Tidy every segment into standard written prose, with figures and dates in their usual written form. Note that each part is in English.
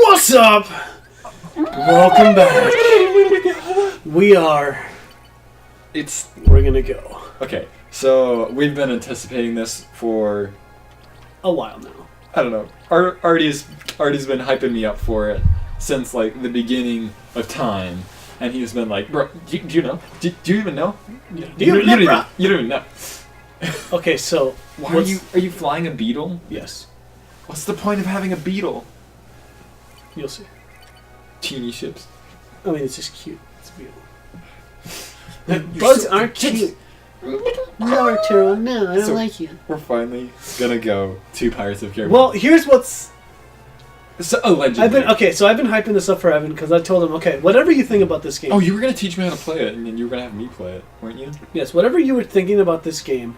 What's up? Welcome back. We're gonna go. Okay, so we've been anticipating this for A while now. I don't know. Artie's been hyping me up for it since like the beginning of time, and he's been like, "Bro, do you know? Do you even know? You don't even know." Okay, so Why are you flying a beetle? Yes, What's the point of having a beetle? you'll see. Teeny ships. I mean, it's just cute. It's beautiful. Bugs aren't cute. No, Arturo, no, I don't like you. We're finally gonna go to Pirates of the Caribbean. Well, here's what's. So, allegedly. I've been hyping this up for Evan because I told him, okay, whatever you think about this game. Oh, you were gonna teach me how to play it, and then you were gonna have me play it, weren't you? Yes, whatever you were thinking about this game.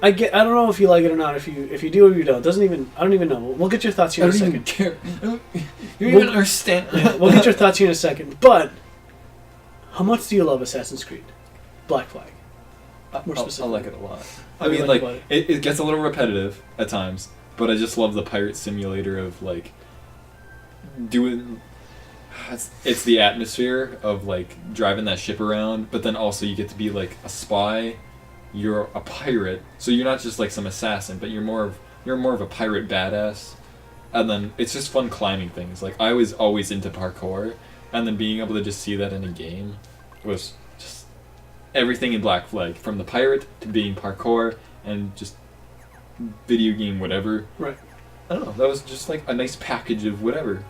I don't know if you like it or not. If you do or you don't, I don't even know. We'll get your thoughts here in a second. I don't even care. You don't even understand. We'll get your thoughts here in a second. But how much do you love Assassin's Creed? Black Flag. More I specifically. like it a lot. What I do you mean, like like about it gets a little repetitive at times, but I just love the pirate simulator of like doing. It's the atmosphere of like driving that ship around, but then also you get to be like a spy. You're a pirate, so you're not just like some assassin, but you're more of a pirate badass. And then it's just fun climbing things. Like I was always into parkour, and then being able to just see that in a game was just everything in Black Flag, from the pirate to being parkour and just video game whatever. Right. I don't know. That was just like a nice package of whatever,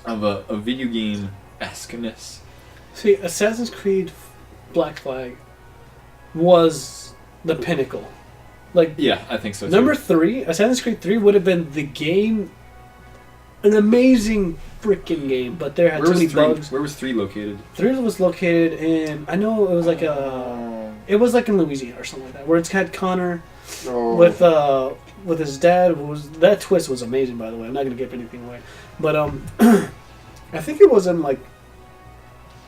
of a video game esqueness. See, Assassin's Creed Black Flag was the pinnacle. Like, Yeah, I think so too. number 3, Assassin's Creed 3 would have been the game, an amazing freaking game, but there had too many bugs. Where was 3 located? 3 was located in, I know it was like it was like in Louisiana or something like that, where it's had Connor with his dad. That twist was amazing, by the way. I'm not gonna give anything away, but I think it was in like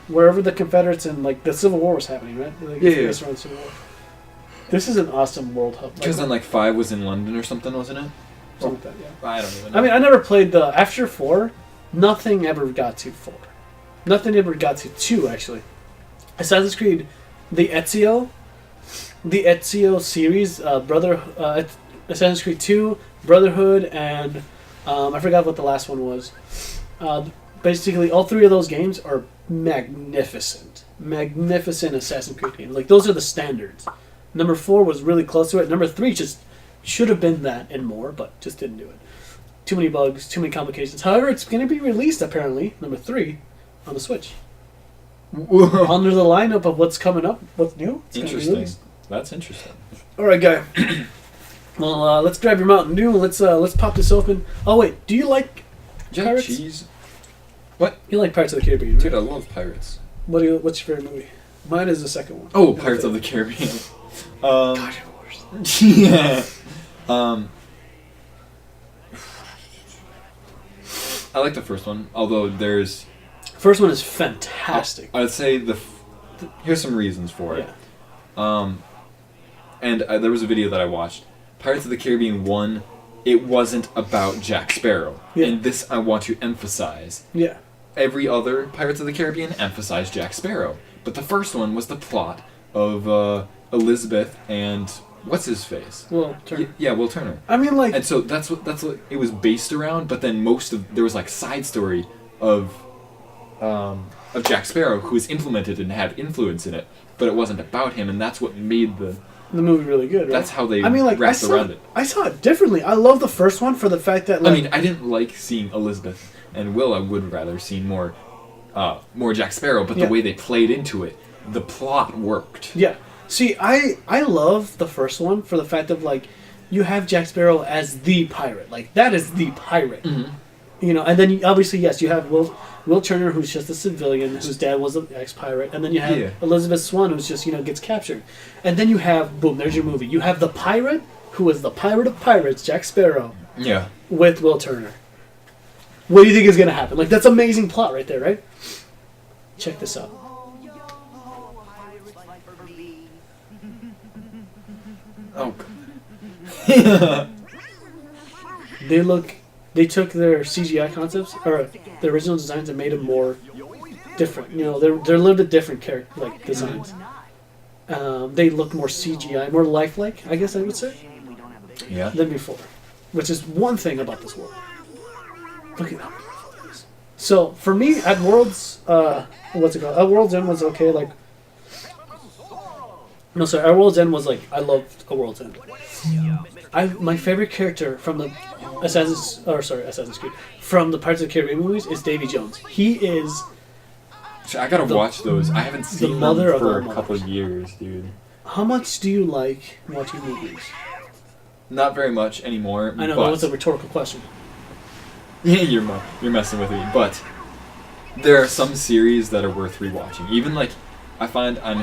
wherever the Confederates and like the Civil War was happening, right? Like, Yeah. around the Civil War. This is an awesome world hub. Because then like 5 was in London or something, wasn't it? something like that, yeah. I don't even know. I mean, I never played after 4. Nothing ever got to 4. Nothing ever got to 2, actually. Assassin's Creed, the Ezio series, Assassin's Creed 2, Brotherhood, and I forgot what the last one was. Basically, all 3 of those games are magnificent Assassin's Creed games. Like, those are the standards. Number 4 was really close to it. Number 3 just should have been that and more, but just didn't do it. Too many bugs, too many complications. However, it's going to be released, apparently, number 3, on the Switch. Under the lineup of what's coming up, what's new. It's gonna be Interesting. released. That's interesting. All right, guy. Well, let's grab your Mountain Dew. Let's pop this open. Oh wait, do you like Jack Pirates? Cheese? You like Pirates of the Caribbean? Right? Dude, I love pirates. What's your favorite movie? Mine is the second one. Oh, Pirates of the Caribbean. God, you're worse. Yeah. I like the first one, although there's... First one is fantastic. I'd say here's some reasons for it. Yeah. And there was a video that I watched. Pirates of the Caribbean 1, it wasn't about Jack Sparrow. Yeah. And this I want to emphasize. Yeah. Every other Pirates of the Caribbean emphasized Jack Sparrow. But the first one was the plot of Elizabeth and... What's his face? Will Turner. Yeah, Will Turner. I mean, like... And so that's what it was based around, but then there was like side story of Jack Sparrow who was implemented and had influence in it, but it wasn't about him, and that's what made the movie really good, right? That's how they I wrapped saw around it. I saw it differently. I love the first one for the fact that, like... I mean, I didn't like seeing Elizabeth and Will. I would rather seen more Jack Sparrow, but Yeah. the way they played into it, the plot worked. Yeah. See, I love the first one for the fact of, like, you have Jack Sparrow as the pirate. Like, that is the pirate. Mm-hmm. You know, and then obviously, yes, you have Will Turner, who's just a civilian, whose dad was an ex-pirate, and then you have Elizabeth Swann, who's just, gets captured. And then you have, boom, there's your movie. You have the pirate, who is the pirate of pirates, Jack Sparrow, Yeah. with Will Turner. What do you think is going to happen? Like, that's amazing plot right there, right? Check this out. Oh, God. They they took their CGI concepts or the original designs and made them more different. You know, they're a little bit different character like designs. They look more CGI, more lifelike, I guess I would say, Yeah. than before. Which is one thing about this world. Look at how beautiful it is. So for me, at Worlds, what's it called? At World's End was okay. Like, no, sorry. At World's End was like I loved A World's End. My favorite character from the Assassin's Creed, from the Pirates of the Caribbean movies is Davy Jones. He is So I gotta watch those. I haven't seen them mother of for all a couple mothers. of years, dude. How much do you like watching movies? Not very much anymore. I know but that was a rhetorical question. you're messing with me, but there are some series that are worth rewatching. Even like I find I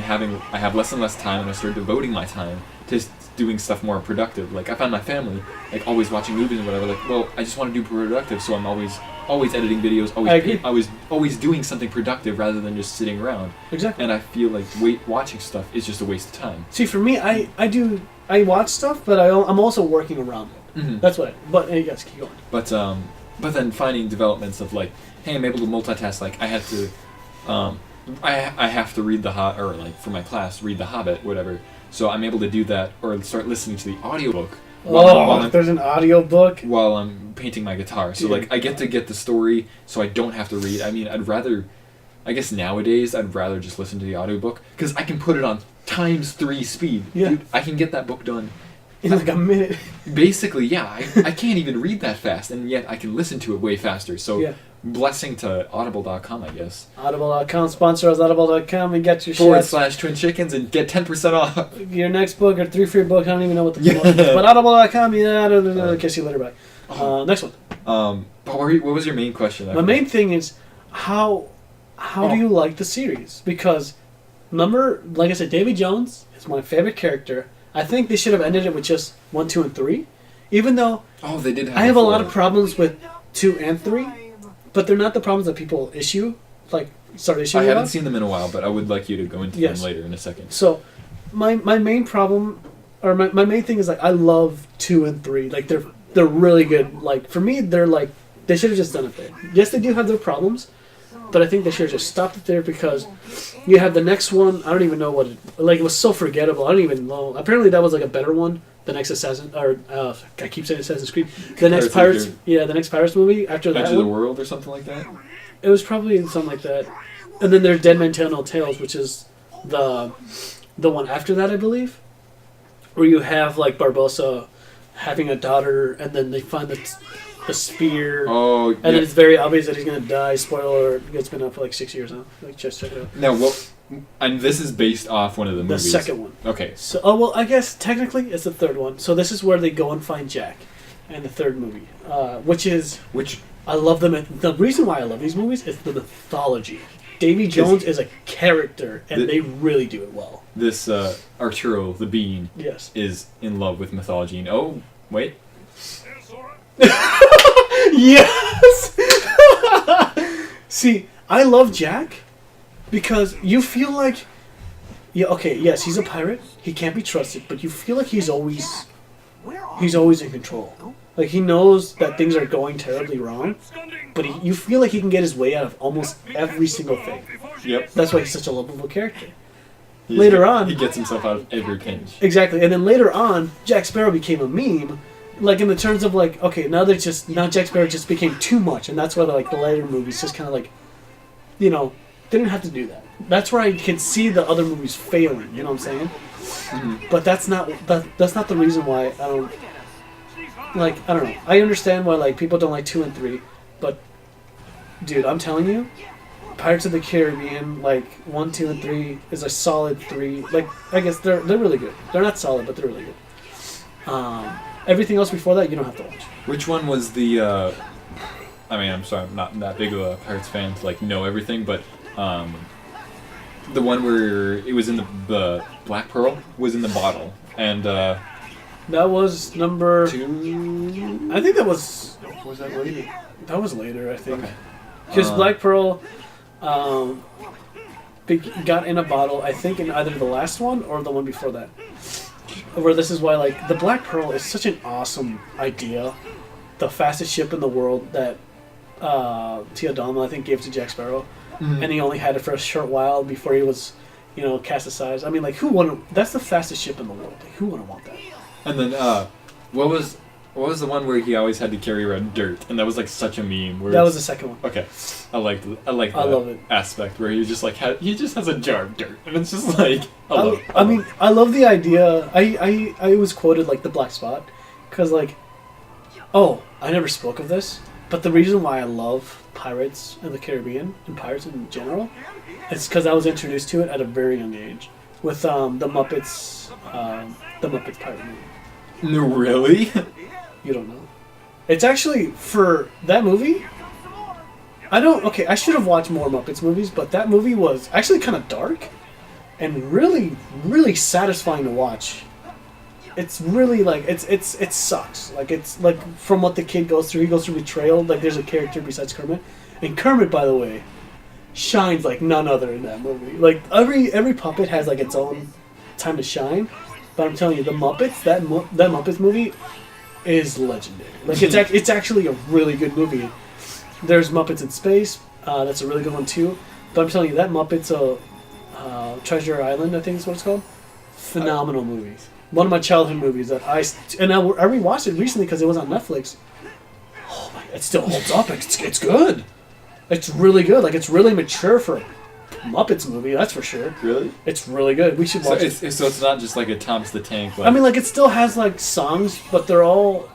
have less and less time, and I start devoting my time to doing stuff more productive. Like I find my family like always watching movies and whatever. Like, well, I just want to do productive, so I'm always editing videos, I agree. always doing something productive rather than just sitting around. Exactly. And I feel like watching stuff is just a waste of time. See, for me, I watch stuff, but I'm also working around it. Mm-hmm. That's what. But yes, keep going. But then finding developments of like, hey, I'm able to multitask. Like I have to, I have to read or like for my class read The Hobbit, whatever. So I'm able to do that or start listening to the audiobook There's an audio book. while I'm painting my guitar. So like I get to get the story, so I don't have to read. I mean, I guess nowadays I'd rather just listen to the audiobook because I can put it on ×3 speed. Yeah. Dude, I can get that book done. In like a minute. Basically, yeah. I can't even read that fast, and yet I can listen to it way faster. So, Yeah. blessing to Audible.com, I guess. Audible.com, sponsor us, Audible.com, and get your / Twin Chickens and get 10% off. your next book or 3 for your book. I don't even know what the Yeah. promotion is. But Audible.com, kiss you later, bye. Next one. But what was your main question? My main thing is how do you like the series? Because remember, like I said, Davy Jones is my favorite character. I think they should have ended it with just 1, 2, and 3. Even though Oh, they did have I have a lot of 4. problems with 2 and 3, but they're not the problems that people start issuing I haven't about. seen them in a while, but I would like you to go into Yes. them later in a second. So my main problem, or my main thing is like I love 2 and 3. Like they're really good. Like for me, they're like they should have just done it there. Yes, they do have their problems, but I think they should have just stopped it there because you have the next one. I don't even know what it was so forgettable. I don't even know. Apparently that was like a better one. The next I keep saying Assassin's Creed. The next Pirates the next Pirates movie after that Edge of the one. World or something like that? It was probably something like that. And then there's Dead Man Tell No Tales, which is the one after that, I believe, where you have like Barbossa having a daughter, and then they find the spear, Oh, and then it's very obvious that he's gonna die. Spoiler: it's been up for like 6 years now. Like just check it out. Now, and this is based off one of the The movies. second one. Okay. So, I guess technically it's the third one. So this is where they go and find Jack, in the third movie, which I love them. The reason why I love these movies is the mythology. Davy Jones is a character, and they really do it well. This Arturo the Bean Yes. is in love with mythology. And, oh, wait. Yes. See, I love Jack because you feel like, yes, he's a pirate. He can't be trusted, but you feel like he's always in control. Like he knows that things are going terribly wrong, but you feel like he can get his way out of almost every single thing. Yep. That's why he's such a lovable character. Later on, he gets himself out of every pinch. Exactly, and then later on, Jack Sparrow became a meme. Like in the terms of like, okay, now Jack Sparrow just became too much, and that's why the later movies just kind of like, they didn't have to do that. That's where I can see the other movies failing. You know what I'm saying? Mm-hmm. But that's not the reason why I don't. I don't know. I understand why people don't like 2 and 3, but dude, I'm telling you, Pirates of the Caribbean 1, 2, and 3 is a solid 3. I guess they're really good. They're not solid, but they're really good. Everything else before that, you don't have to watch. Which one was the? I mean, I'm sorry, I'm not that big of a Pirates fan to know everything, but the one where it was in the Black Pearl was in the bottle, and That was number 2. I think that was Was that later? That was later, I think. Okay. Because Black Pearl got in a bottle, I think, in either the last one or the one before that. Where this is why, the Black Pearl is such an awesome idea. the fastest ship in the world that Teodama, I think, gave to Jack Sparrow, and he only had it for a short while before he was, cast aside. I mean, like, who wouldn't? That's the fastest ship in the world. Like, who wouldn't want that? And then, what was the one where he always had to carry around dirt, and that was like such a meme. Where That was the second one. okay. I like I that love it. aspect where he just like he just has a jar of dirt, and it's just like I love the idea. I was quoted like the black spot, because like, oh, I never spoke of this, but the reason why I love Pirates of the Caribbean and pirates in general is because I was introduced to it at a very young age with the Muppets pirate movie. No, really? You don't know. It's actually, for that movie, I should have watched more Muppets movies, but that movie was actually kind of dark and really, really satisfying to watch. It's really like, it sucks. Like, it's like, from what the kid goes through, he goes through betrayal. Like, there's a character besides Kermit. And Kermit, by the way, shines like none other in that movie. Like, every puppet has like its own time to shine. But I'm telling you, the Muppets, that Muppets movie is legendary. Like, it's actually a really good movie. There's Muppets in Space. That's a really good one too. But I'm telling you, that Muppets Treasure Island, I think is what it's called. Phenomenal movies. One of my childhood movies that I rewatched it recently because it was on Netflix. Oh my! It still holds up. It's good. It's really good. Like, it's really mature for a Muppets movie. That's for sure. Really? It's really good. We should watch it. So it's not just like a Thomas the Tank. Like, I mean, like, it still has like songs, but they're all,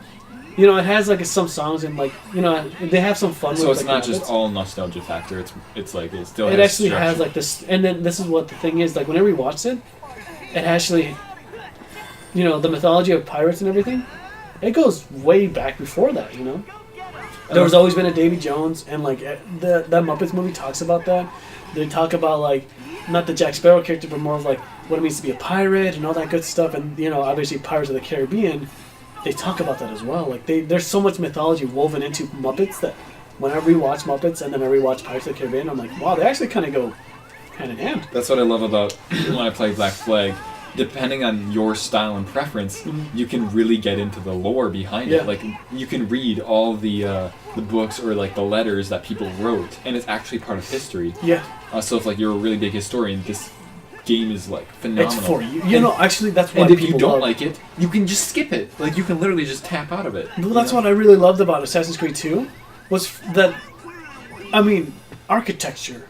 it has like some songs and like, they have some fun. So with, it's like, not Muppets. just all nostalgia factor. It's like it still. It has actually structure. has like this, and then this is what the thing is. Like, whenever we watched it, it actually, the mythology of pirates and everything, it goes way back before that. There was always been a Davy Jones, and like that Muppets movie talks about that. They talk about like not the Jack Sparrow character, but more of like what it means to be a pirate and all that good stuff. And obviously Pirates of the Caribbean, they talk about that as well. Like there's so much mythology woven into Muppets that whenever we watch Muppets and then I rewatch Pirates of the Caribbean, I'm like, wow, they actually kind of go hand in hand. That's what I love about when I play Black Flag. Depending on your style and preference, you can really get into the lore behind it. Like, you can read all the books or like the letters that people wrote, and it's actually part of history. Yeah. So if like you're a really big historian, this game is like phenomenal. It's for you. Actually, that's why and if people you don't love like it, you can just skip it. Like, you can literally just tap out of it. Well, that's what I really loved about Assassin's Creed 2, was that, architecture.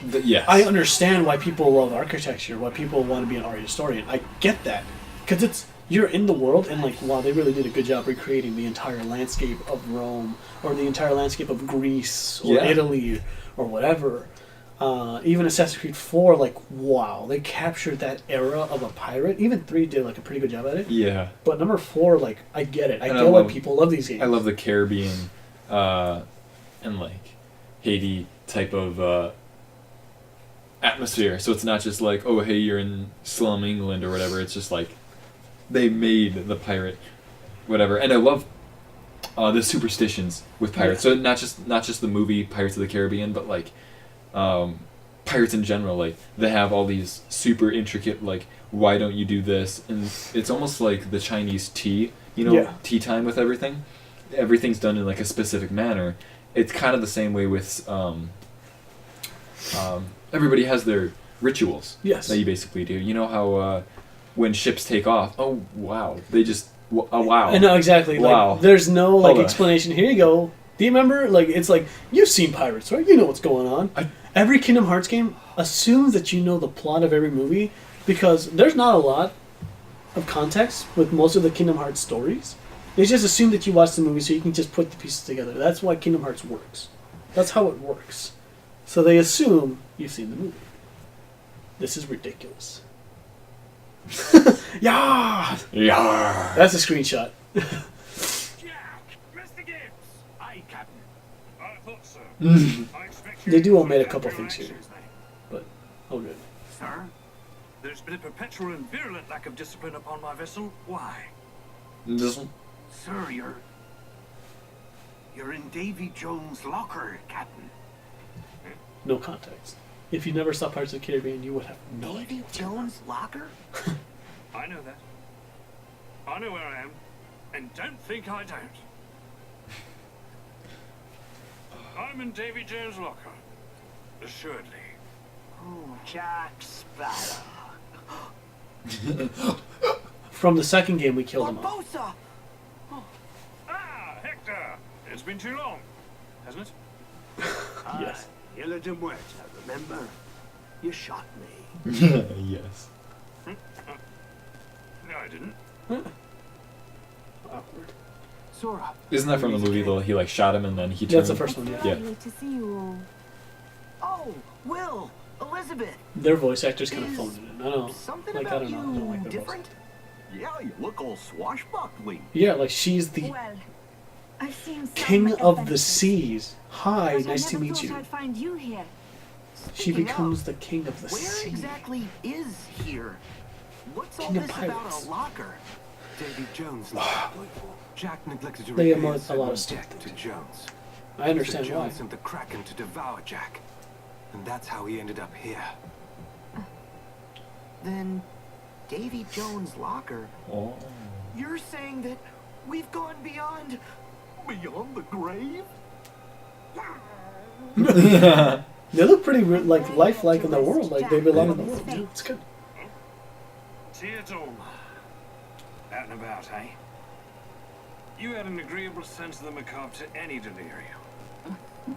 Yes. I understand why people love architecture, why people want to be an art historian. I get that. Because you're in the world, and like, wow, they really did a good job recreating the entire landscape of Rome, or the entire landscape of Greece, or Italy, or whatever. Even Assassin's Creed 4, like, wow, they captured that era of a pirate. Even 3 did like a pretty good job at it. Yeah. But number 4, like, I get it. I get why people love these games. I love the Caribbean and like Haiti type of atmosphere. So it's not just like, oh, hey, you're in slum England or whatever. It's just like they made the pirate whatever. And I love the superstitions with pirates. So not just the movie Pirates of the Caribbean, but like pirates in general. Like, they have all these super intricate, like, why don't you do this? And it's almost like the Chinese tea, tea time with everything. Everything's done in like a specific manner. It's kind of the same way with everybody has their rituals. Yes. That you basically do. You know how when ships take off, oh wow, they just wow. I know exactly. Wow. Like, there's no like Hold on. explanation. Here you go. Do you remember? Like, it's like, you've seen Pirates, right? You know what's going on. Every Kingdom Hearts game assumes that you know the plot of every movie, because there's not a lot of context with most of the Kingdom Hearts stories. They just assume that you watched the movie so you can just put the pieces together. That's why Kingdom Hearts works. That's how it works. So they assume you've seen the movie. This is ridiculous. Yeah! Yeah. That's a screenshot. Jack! Mr. Gibbs! Aye, Captain. I thought so. I expect you They do to omit a look couple after things your here. actions, mate. But, oh good. Sir, there's been a perpetual and virulent lack of discipline upon my vessel. Why? This one? Sir, you're in Davy Jones' locker, Captain. No context. If you never saw Pirates of the Caribbean, you would have no idea. Davy Jones' locker? I know that. I know where I am, and don't think I don't. I'm in Davy Jones' locker. Assuredly. Oh, Jack Sparrow. From the second game, we killed him off. Barbossa! Ah, Hector! It's been too long, hasn't it? Yes. Hila de Muerta, remember? You shot me. Yes. No, I didn't. Awkward. Sora. Isn't that from the movie though? He like shot him and then he turned. That's the first one, yeah. Yeah. Lovely to see you all. Oh, Will, Elizabeth. Their voice actors kind of phoned it in. I don't Something like. I about don't know. I don't like you their different? voice. Yeah, you look all swashbuckling. Yeah, like she's the Well, I've seen some king of the adventures, seas. Hi, but nice I to never meet thought you. I'd find you here. She Speaking becomes of, the king of the Where sea. exactly is here? What's all King of this about pirates. a locker? Davy Jones locker. Jack neglected to They have repair a said lot of one stuff debt to to do. Jones. I understand So why. Jones sent the Kraken to devour Jack. And that's how he ended up here. Then, Davy Jones' locker. Oh. You're saying that we've gone beyond Beyond the grave? They look pretty like lifelike in the world, like they belong in the world. Yeah, it's good. Theodore. Out and about, eh? You had an agreeable sense of the macabre to any delirium.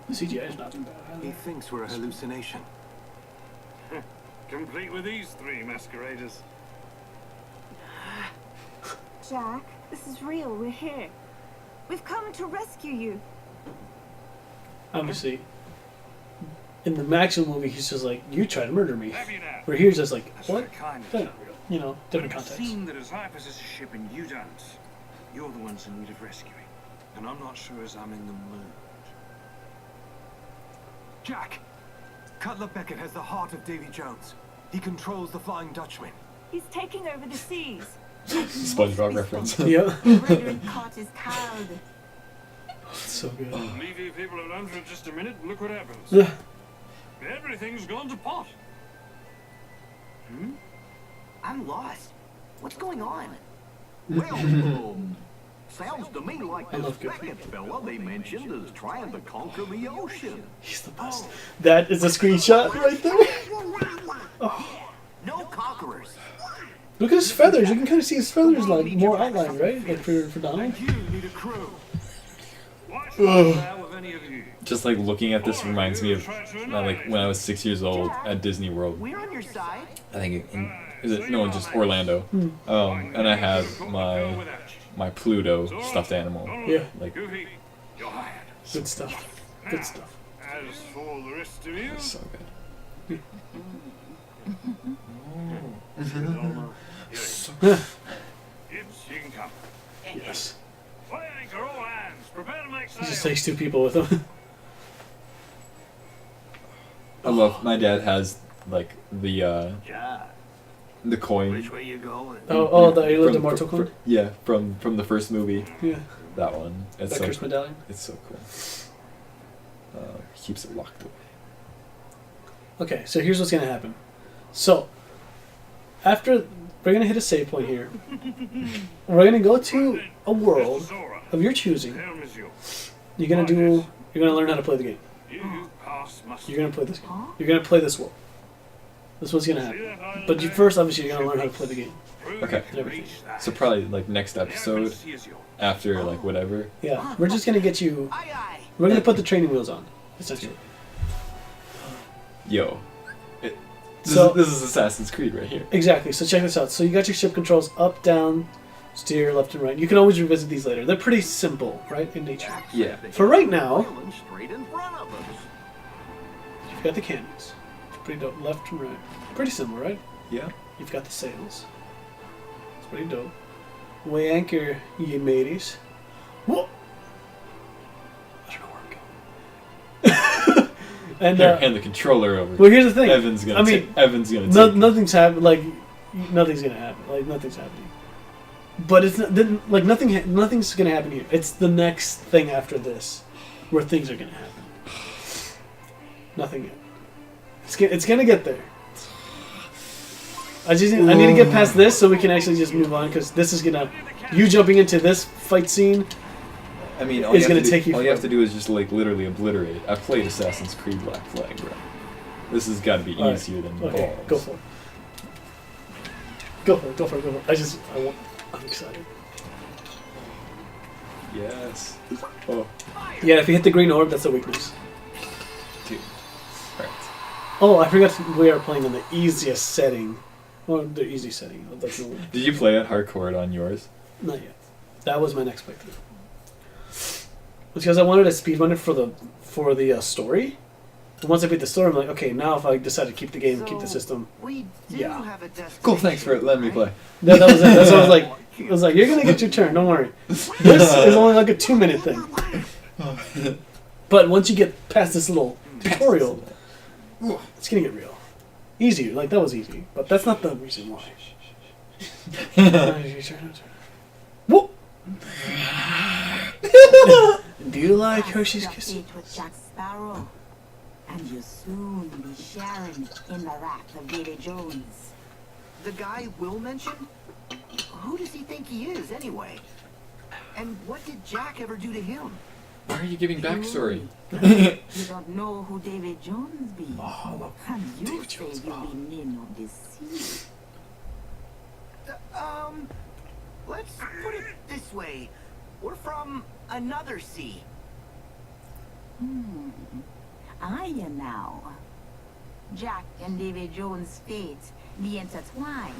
The CGI is not too bad. He thinks we're a hallucination. Complete with these three masqueraders. Jack, this is real. We're here. We've come to rescue you. Obviously, in the Maxwell movie, he's just like, "You try to murder me." Have you now? Where here's just like, That's "What?" very kind of They're you. not real. You know, different But it would context. seem that as I possess a ship and you don't, you're the ones in need of rescuing. And I'm not sure as I'm in the mood. Jack! Cutler Beckett has the heart of Davy Jones. He controls the Flying Dutchman. He's taking over the seas. SpongeBob reference. Yeah, Frederick caught his cowed. so good. Leave you people alone for just a minute and look what happens. Yeah. Everything's gone to pot. I'm lost. What's going on? Well, sounds to me like I this love good Beckett fella they mentioned is trying to conquer the ocean. He's the best. That is a screenshot right there. No conquerors. Look at his feathers. You can kind of see his feathers like more outlined, right? Like for Donald. You need a crew. Why should I allow with any of you? Just like looking at this reminds me of like when I was 6 years old at Disney World. We're on your side. I think is it no, just Orlando. And I had my Pluto stuffed animal. Yeah, Like Goofy, you're hired. good stuff. Good stuff. As for the rest of you, so good. Gibbs, you can come. Yes. Weigh anchor, all hands. Prepare to make He just sail. takes two people with him. I love my dad has like the Jack, coin. which way you going? Oh, the Ayla de from- Marto coin? Yeah, from the first movie. Yeah. That one. It's That so cursed medallion. it's so cool. Keeps it locked away. Okay, so here's what's gonna happen. So, after we're gonna hit a save point here, we're gonna go to a world Zora, of your choosing. the helm is yours. You're gonna learn how to play the game. You pass muster. You're gonna play this game. You're gonna play this world. This is what's gonna See happen. that island But you there? first, obviously, you're gonna learn how to play the game. Prove Okay. you can Everything. reach that. So probably like next The episode embassy is yours. after like whatever. Yeah, we're just gonna get you. Aye, aye. We're gonna put the training wheels on, essentially. Yo. So- This is Assassin's Creed right here. Exactly. So check this out. So you got your ship controls up, down, steer, left, and right. You can always revisit these later. They're pretty simple, right, in nature. Yeah. For right now, Island straight in front of us. you've got the cannons. It's pretty dope. Left and right. Pretty simple, right? Yeah. You've got the sails. It's pretty dope. Weigh anchor, ye mateys. Whoa! I don't know where I'm going. And Here, hand the controller over. well, here's the thing. Evan's gonna. I mean, Evan's gonna. No, take it. nothing's happening. Like nothing's gonna happen. Like nothing's happening. But it's not, like nothing's gonna happen here. It's the next thing after this, where things are gonna happen. Nothing yet. It's gonna get there. I need to get past this so we can actually just move on because this is gonna. You jumping into this fight scene I mean, It's gonna take you all you have to forever. do is just like literally obliterate. I've played Assassin's Creed Black Flag, bro. This has got to be All right. easier than Okay, balls. go for it. Go for it. Go for it. Go for it. I'm excited. Yes. Oh, Yeah, if you hit the green orb, that's a weakness. dude. Right. Oh, I forgot we are playing on the easiest setting. Well, the easy setting. That's the one. Did you play it hardcore on yours? Not yet. That was my next playthrough. It's because I wanted to speedrun it for the story. And once I beat the story, I'm like, okay, now if I decide to keep the game, keep the system. We do Yeah. have a destination. Cool. Thanks for letting me play. That was it. That's what I was like. I was like, you're gonna get your turn. Don't worry. This is only like a 2-minute thing. But once you get past this little tutorial, it's gonna get real. Easier. Like that was easy, but that's not the reason why. Whoa. Do you like Hershey's Your Kisses? fate with Jack Sparrow, and you'll soon be sharing in the wrath of Davy Jones. The guy Will mentioned? Who does he think he is, anyway? And what did Jack ever do to him? Why are you giving backstory? You don't know who Davy Jones be, Oh, and you Davy say Jones, you be name of the sea. Let's put it this way. We're from another sea. I am now. Jack and Davy Jones' fate be intertwined.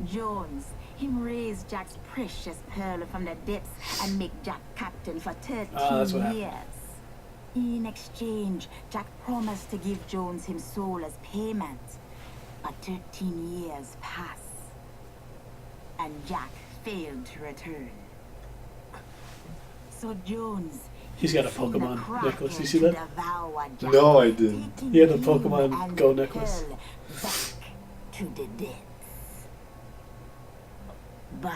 Jones, him raise Jack's precious pearl from the depths and make Jack captain for 13 that's what happened. years. In exchange, Jack promised to give Jones his soul as payment. But 13 years passed, and Jack failed to return. So Jones, He's got a seen Pokemon Kraken necklace. You see to that? devour Jack, No, I didn't. taking He had the him Pokemon and Go the necklace. pearl back to the depths. But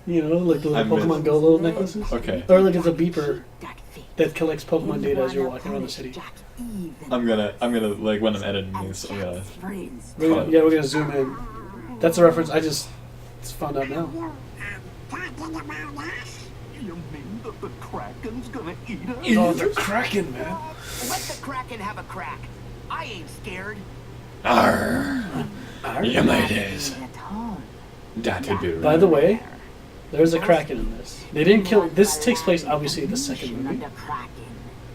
You know, like the I little missed- Pokemon Go little necklaces. Okay. Or like it's a beeper that fate. that collects Pokemon Him data as you're wanna walking around the punish city. Jack even I'm gonna like when I'm editing and this, I'm gonna. Jack's friends We're gonna, yeah, we're gonna zoom in. That's a reference. I just found out now. You mean that the Kraken's gonna eat us? Oh, the Kraken, man. Let the Kraken have a crack. I ain't scared. Arr, you might is. at home. That'd be By the way, there's a Kraken in this. They didn't kill. This takes place obviously in the second movie. Under Kraken.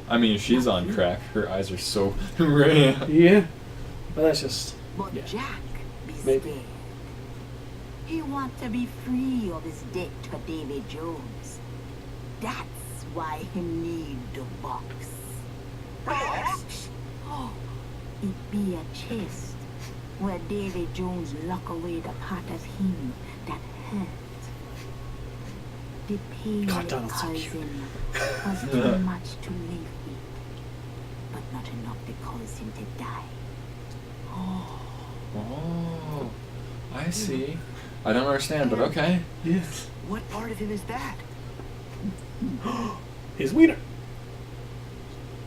I mean, she's on crack. Her eyes are so red. Yeah, but that's just But yeah. Jack be Maybe. scared. He want to be free of his debt to Davy Jones. That's why he need the box. Oh, it be a chest where Davy Jones lock away the part of him that hurt. The pain God, it Donald's so caused cute. him was too much to live with, but not enough to cause him to die. Oh, I see. I don't understand, but okay. Yes. What part of him is that? His wiener.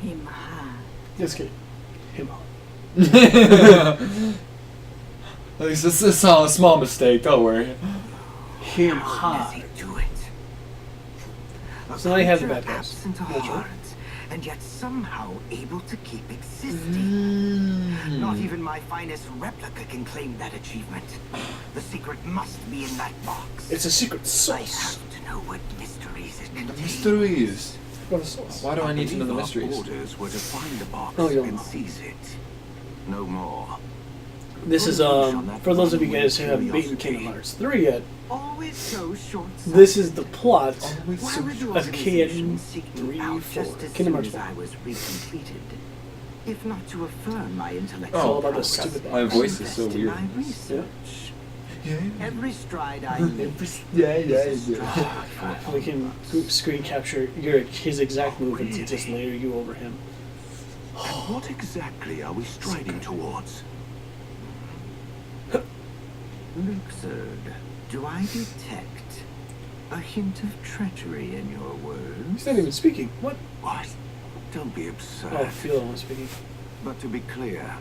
Him hard. Just kidding. Him hard. At least this is a small mistake. Don't worry. Him How does he hard. do it? A So now you have the creature bad guys. absent of That's right. heart, and yet somehow able to keep existing. Not even my finest replica can claim that achievement. The secret must be in that box. It's a secret I sauce. have to know what mysteries it The contains. mysteries. What a sauce. Why do I need to know the Our mysteries? orders were to find the box Oh, you'll and know. seize it. No more. This is for those of you guys who haven't beaten Kingdom Hearts 3 yet. Always so short-sighted. This is the plot Why would the of Kingdom organization seek me 3, out 4. just as Kingdom soon Hearts as 4. I was recompleted? If not to affirm my intellectual It's all about the progress, stupid My box. voice is so invest in weird. my research. Every stride I make Yeah, is a stride for We can group screen capture his exact movements and just layer you over him. And what exactly are we striding towards? Luxord, do I detect a hint of treachery in your words? He's not even speaking. What? What? Don't be absurd. Oh, Phil was speaking. But to be clear,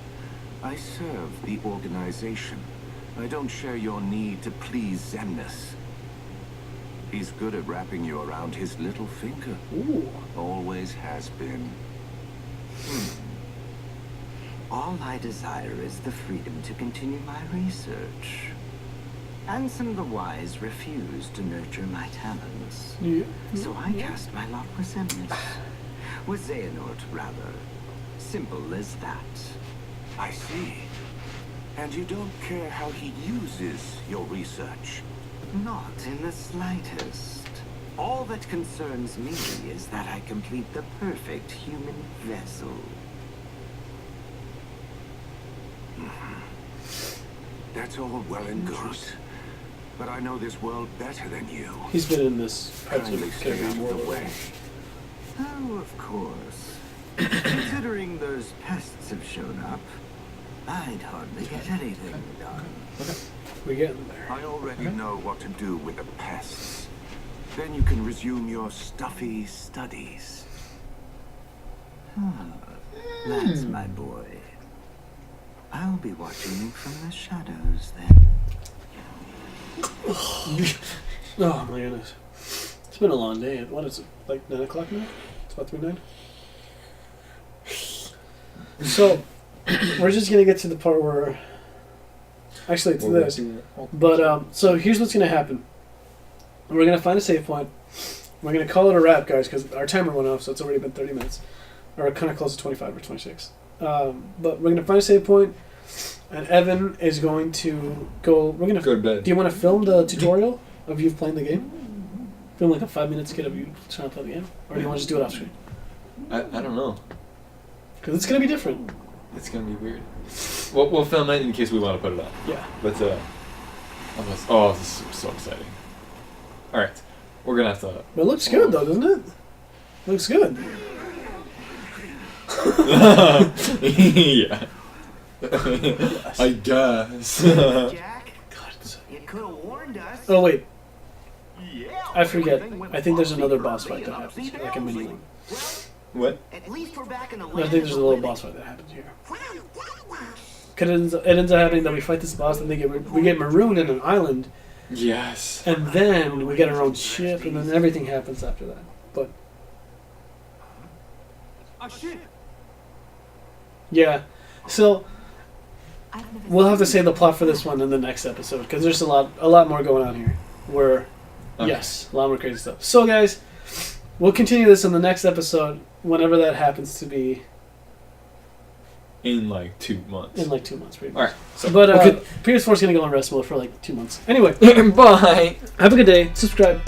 I serve the organization. I don't share your need to please Zemnis. He's good at wrapping you around his little finger. Ooh. Always has been. All I desire is the freedom to continue my research. Ansem the Wise refused to nurture my talents. Yeah. So I cast my lot with Semnis. With Xehanort, rather. Simple as that. I see. And you don't care how he uses your research. Not in the slightest. All that concerns me is that I complete the perfect human vessel. That's all well and good. But I know this world better than you. He's been in this parts Kindly of stay out Caribbean of the world. way. Oh, of course. Considering those pests have shown up, I'd hardly get anything done. We're getting there. I already know what to do with the pests. Then you can resume your stuffy studies. That's my boy. I'll be watching from the shadows then. Oh my goodness. It's been a long day. What is it? Like 9 o'clock now? It's about 3:09. So, we're just gonna get to the part where. Actually, it's this. But, so here's what's gonna happen. We're gonna find a save point. We're gonna call it a wrap, guys, because our timer went off, so it's already been 30 minutes. Or kind of close to 25 or 26. But we're gonna find a save point, and Evan is going to go. We're gonna Go to bed. Do you want to film the tutorial of you playing the game? Film like a 5-minute skit of you trying to play the game, or do you want to just do it off screen? I don't know. Because it's gonna be different. It's gonna be weird. We'll film it in case we want to put it up. Yeah. But oh, this is so exciting. All right, we're gonna have to. But it looks good though, doesn't it? Looks good. Yeah. I guess. Jack, God, it's so... you could have warned us. Oh wait, Yeah, I forget. everything went I think there's another topsy-turvy boss fight that and happens, here, like a mini one. What? At least we're back in the I land think of there's a the little living. boss fight that happens here. Cause it ends up happening that we fight this boss, and we get marooned in an island, Yes. and then we get our own ship, and then everything happens after that. But A ship! yeah, so I've never we'll have to seen say the plot for this one in the next episode because there's a lot more going on here. Where Okay. yes, a lot more crazy stuff. So guys, we'll continue this in the next episode, whenever that happens to be In like 2 months. in like 2 months, pretty much. All right. So, But okay. PS4 is gonna go on rest mode for like 2 months. Anyway, Bye. have a good day. Subscribe.